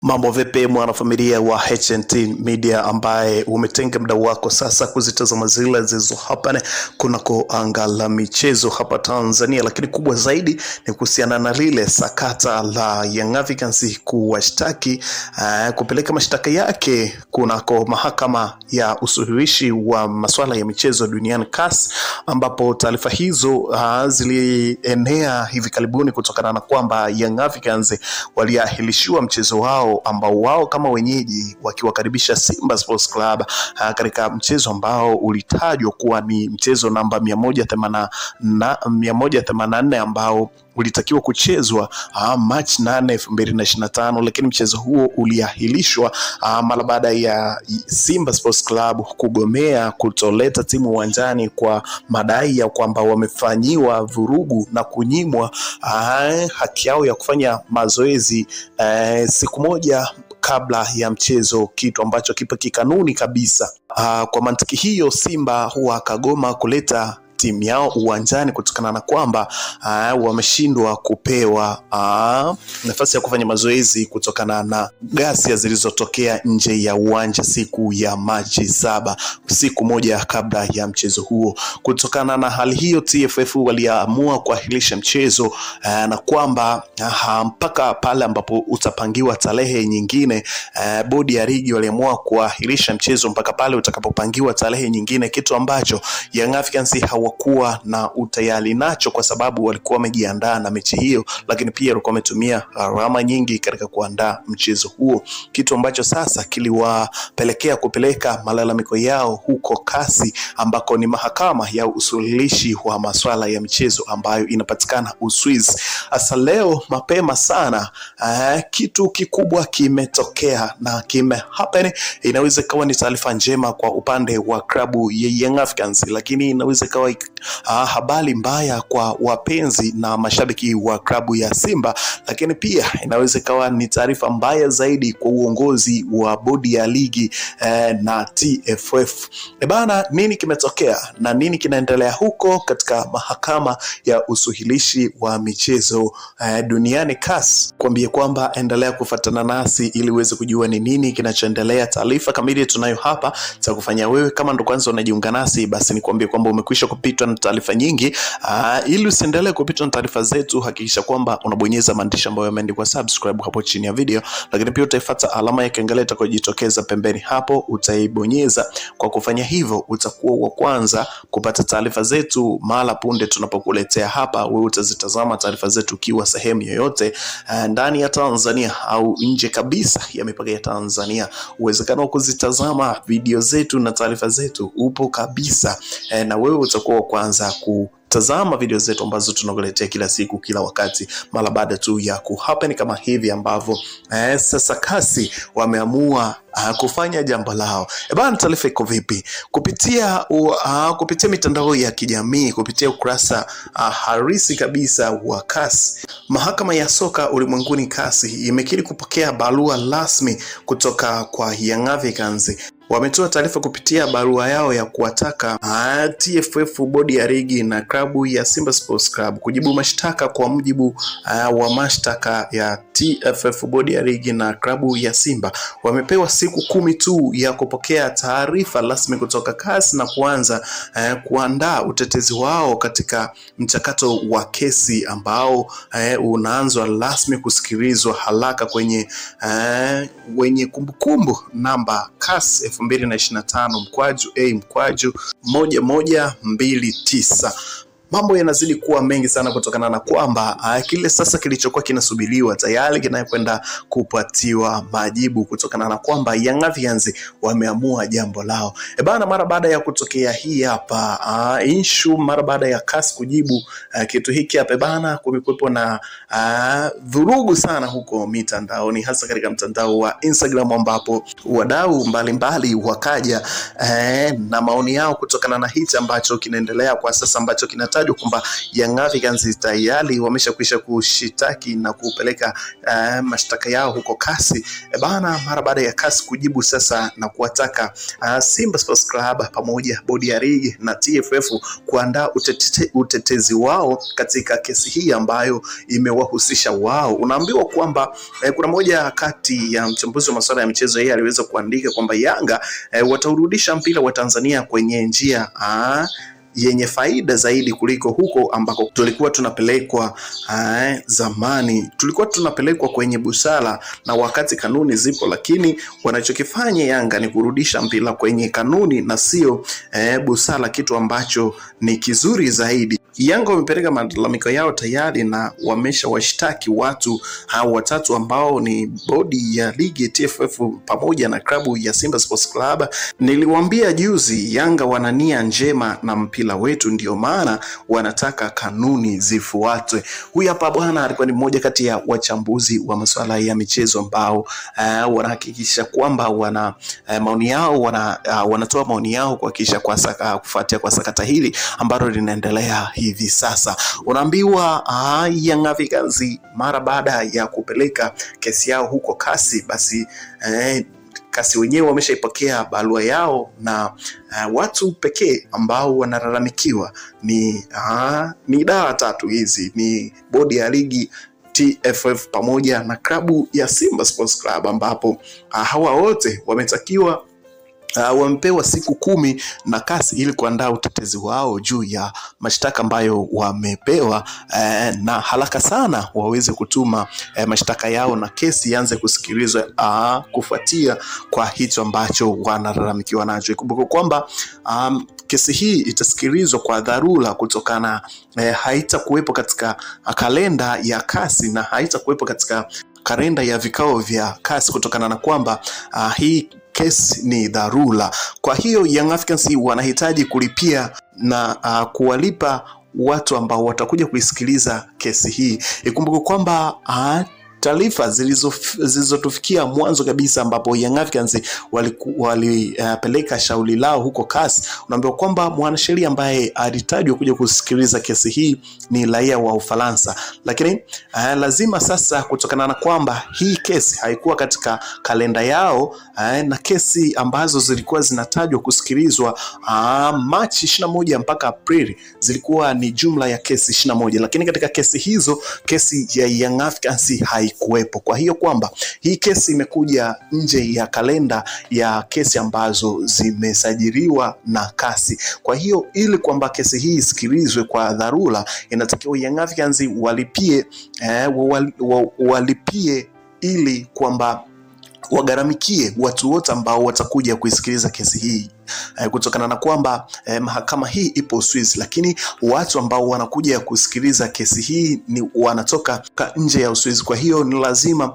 Mambo vipi mwanafamilia wa HNT Media ambaye umetenga muda wako sasa kuzitazama zile zilizo hapa kunako anga la michezo hapa Tanzania, lakini kubwa zaidi ni kuhusiana na lile sakata la Young Africans kuwashtaki kupeleka mashtaka yake kunako mahakama ya usuluhishi wa masuala ya michezo duniani CAS, ambapo taarifa hizo zilienea hivi karibuni kutokana na kwamba Young Africans waliahirishiwa mchezo wao ambao wao kama wenyeji wakiwakaribisha Simba Sports Club katika mchezo ambao ulitajwa kuwa ni mchezo namba 184 ambao ulitakiwa kuchezwa March 8, 2025, lakini mchezo huo uliahirishwa mara baada ya Simba Sports Club kugomea kutoleta timu uwanjani kwa madai ya kwamba wamefanyiwa vurugu na kunyimwa haki yao ya kufanya mazoezi siku moja kabla ya mchezo, kitu ambacho kipo kikanuni kabisa. Kwa mantiki hiyo Simba huwa akagoma kuleta timu yao uwanjani kutokana na kwamba wameshindwa kupewa nafasi ya kufanya mazoezi kutokana na ghasia zilizotokea nje ya uwanja siku ya Machi 7, siku moja kabla ya mchezo huo. Kutokana na hali hiyo, TFF waliamua kuahirisha mchezo na kwamba mpaka pale ambapo utapangiwa tarehe nyingine. Bodi ya ligi waliamua kuahirisha mchezo mpaka pale utakapopangiwa tarehe nyingine, kitu ambacho Young Africans kuwa na utayari nacho kwa sababu walikuwa wamejiandaa na mechi hiyo, lakini pia walikuwa wametumia gharama nyingi katika kuandaa mchezo huo, kitu ambacho sasa kiliwapelekea kupeleka malalamiko yao huko CAS, ambako ni mahakama ya usuluhishi wa masuala ya michezo ambayo inapatikana Uswizi. Hasa leo mapema sana kitu kikubwa kimetokea na happen. Inaweza kuwa ni taarifa njema kwa upande wa klabu ya Young Africans, lakini inaweza kuwa habari mbaya kwa wapenzi na mashabiki wa klabu ya Simba, lakini pia inaweza kuwa ni taarifa mbaya zaidi kwa uongozi wa bodi ya ligi na TFF. Bana, nini kimetokea na nini kinaendelea huko katika mahakama ya usuluhishi wa michezo duniani CAS? Kuambia kwamba endelea kufuatana nasi ili uweze kujua ni nini kinachoendelea. Taarifa kamili tunayo hapa za kufanya wewe kama ndo kwanza unajiunga nasi, basi nikwambie kwamba umekwisha kupitwa na taarifa nyingi. Ili usiendelee kupitwa na taarifa zetu, hakikisha kwamba unabonyeza maandishi ambayo yameandikwa subscribe hapo chini ya video, lakini pia utaifuata alama ya kengele itakayojitokeza pembeni hapo, utaibonyeza. Kwa kufanya hivyo utakuwa wa kwanza kupata taarifa zetu mara punde tunapokuletea hapa. Wewe utazitazama taarifa zetu ukiwa sehemu yoyote ndani ya Tanzania au nje kabisa ya mipaka ya Tanzania. Uwezekano wa kuzitazama video zetu na taarifa zetu upo kabisa, na wewe utakuwa wa kwanza kutazama video zetu ambazo tunakuletea kila siku kila wakati mara baada tu ya kuhappen kama hivi ambavyo sasa CAS wameamua kufanya jambo lao. Bana, taarifa iko vipi? Kupitia mitandao ya kijamii, kupitia ukurasa harisi kabisa wa CAS, mahakama ya soka ulimwenguni CAS imekiri kupokea barua rasmi kutoka kwa Young Africans. Wametoa taarifa kupitia barua yao ya kuwataka TFF, bodi ya ligi na klabu ya Simba Sports Club kujibu mashtaka kwa mujibu wa mashtaka ya TFF, bodi ya ligi na klabu ya Simba. Wamepewa siku 10 tu ya kupokea taarifa rasmi kutoka CAS na kuanza kuandaa utetezi wao katika mchakato wa kesi ambao unaanzwa rasmi kusikilizwa haraka kwenye wenye kumbukumbu namba CAS 2025/A/1129. Mambo yanazidi kuwa mengi sana kutokana na kwamba kile sasa kilichokuwa kinasubiriwa tayari kinakwenda kupatiwa majibu kutokana na kwamba Young Africans wameamua jambo lao. Bana, mara baada ya kutokea hii hapa issue, mara baada ya CAS kujibu kitu hiki hapa bana, kumekuwepo na vurugu sana huko mitandaoni, hasa katika mtandao wa Instagram, ambapo wadau mbalimbali wakaja na maoni yao kutokana na hichi ambacho kinaendelea kwa sasa, ambacho kinataka imetajwa kwamba Young Africans tayari wameshakwisha kushitaki na kupeleka mashtaka yao huko kasi bana, mara baada ya kasi kujibu sasa na kuwataka Simba Sports Club pamoja bodi ya ligi na TFF kuandaa utetezi wao katika kesi hii ambayo imewahusisha wao. Unaambiwa kwamba kuna moja kati ya mchambuzi wa masuala ya michezo, yeye aliweza kuandika kwamba Yanga wataurudisha mpira wa Tanzania kwenye njia yenye faida zaidi kuliko huko ambako tulikuwa tunapelekwa zamani. Tulikuwa tunapelekwa kwenye busara na wakati kanuni zipo, lakini wanachokifanya Yanga ni kurudisha mpira kwenye kanuni na sio busara, kitu ambacho ni kizuri zaidi. Yanga wamepeleka malalamiko yao tayari na wameshawashtaki watu hao watatu ambao ni bodi ya ligi, TFF pamoja na klabu ya Simba Sports Club. Niliwaambia juzi, Yanga wana nia njema na mpira wetu, ndio maana wanataka kanuni zifuatwe. Huyu hapa bwana alikuwa ni mmoja kati ya wachambuzi wa masuala ya michezo ambao wanahakikisha kwamba wana maoni yao, wanatoa maoni yao kuhakikisha kufuatia kwa sakata hili ambalo linaendelea hivi sasa. Unaambiwa Young Africans mara baada ya kupeleka kesi yao huko kasi, basi kasi wenyewe wameshaipokea barua yao na watu pekee ambao wanalalamikiwa ni idara tatu hizi, ni bodi ya ligi, TFF pamoja na klabu ya Simba Sports Club, ambapo hawa wote wametakiwa wamepewa siku 10 na kasi ili kuandaa utetezi wao juu ya mashtaka ambayo wamepewa, na haraka sana waweze kutuma mashtaka yao na kesi ianze kusikilizwa kufuatia kwa hicho ambacho wanalalamikiwa nacho. Kumbuka kwamba kesi hii itasikilizwa kwa dharura kutokana haitakuwepo katika kalenda ya kasi na haitakuwepo katika kalenda ya vikao vya kasi kutokana na kwamba hii kesi ni dharura. Kwa hiyo Young Africans wanahitaji kulipia na kuwalipa watu ambao watakuja kuisikiliza kesi hii. Ikumbuke kwamba taarifa zilizotufikia mwanzo kabisa ambapo Young Africans walipeleka shauri lao huko kasi, unaambiwa kwamba mwanasheria ambaye alitajwa kuja kusikiliza kesi hii ni raia wa Ufaransa, lakini lazima sasa, kutokana na kwamba hii kesi haikuwa katika kalenda yao na kesi ambazo zilikuwa zinatajwa kusikilizwa Machi 21 mpaka Aprili zilikuwa ni jumla ya kesi 21, lakini katika kesi hizo kesi ya Young Africans haikuwepo. Kwa hiyo kwamba hii kesi imekuja nje ya kalenda ya kesi ambazo zimesajiliwa na kasi. Kwa hiyo ili kwamba kesi hii isikilizwe kwa dharura, inatakiwa Young Africans walipie ili kwamba wagaramikie watu wote ambao watakuja kuisikiliza kesi hii, kutokana na kwamba mahakama hii ipo Uswizi, lakini watu ambao wanakuja kusikiliza kesi hii ni wanatoka nje ya Uswizi. Kwa hiyo ni lazima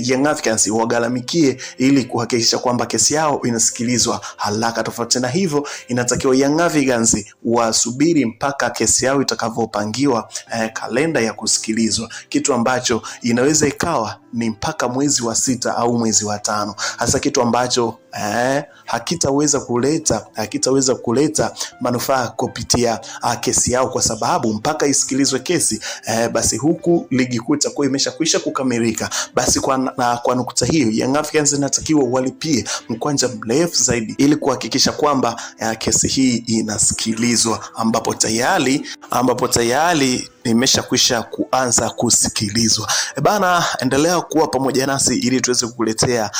Young Africans wagaramikie ili kuhakikisha kwamba kesi yao inasikilizwa haraka. Tofauti na hivyo, inatakiwa Young Africans wasubiri mpaka kesi yao itakavyopangiwa kalenda ya kusikilizwa, kitu ambacho inaweza ikawa ni mpaka mwezi wa 6 au mwezi wa 5, hasa kitu ambacho hakitaweza kuleta manufaa kupitia kesi yao, kwa sababu mpaka isikilizwe kesi basi huku ligi kuu itakuwa imeshakwisha kukamilika. Basi kwa nukta hiyo, Young Africans inatakiwa walipie mkwanja mrefu zaidi ili kuhakikisha kwamba kesi hii inasikilizwa, ambapo tayari imeshakwisha kuanza kusikilizwa. Bana, endelea kuwa pamoja nasi ili tuweze kukuletea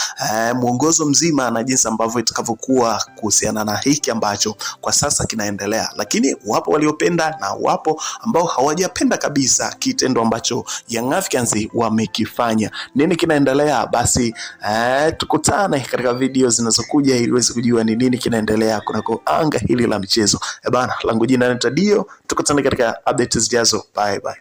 mwongozo mzima na jinsi ambavyo itakavyokuwa kuhusiana na hiki ambacho kwa sasa kinaendelea. Lakini wapo waliopenda na wapo ambao hawajapenda kabisa kitendo ambacho Young Africans wamekifanya. Nini kinaendelea? Basi tukutane katika video zinazokuja ili uweze kujua ni nini kinaendelea kunako anga hili la michezo. Bana, langu jina ni Tadio. Tukutane katika updates zijazo. Bye bye.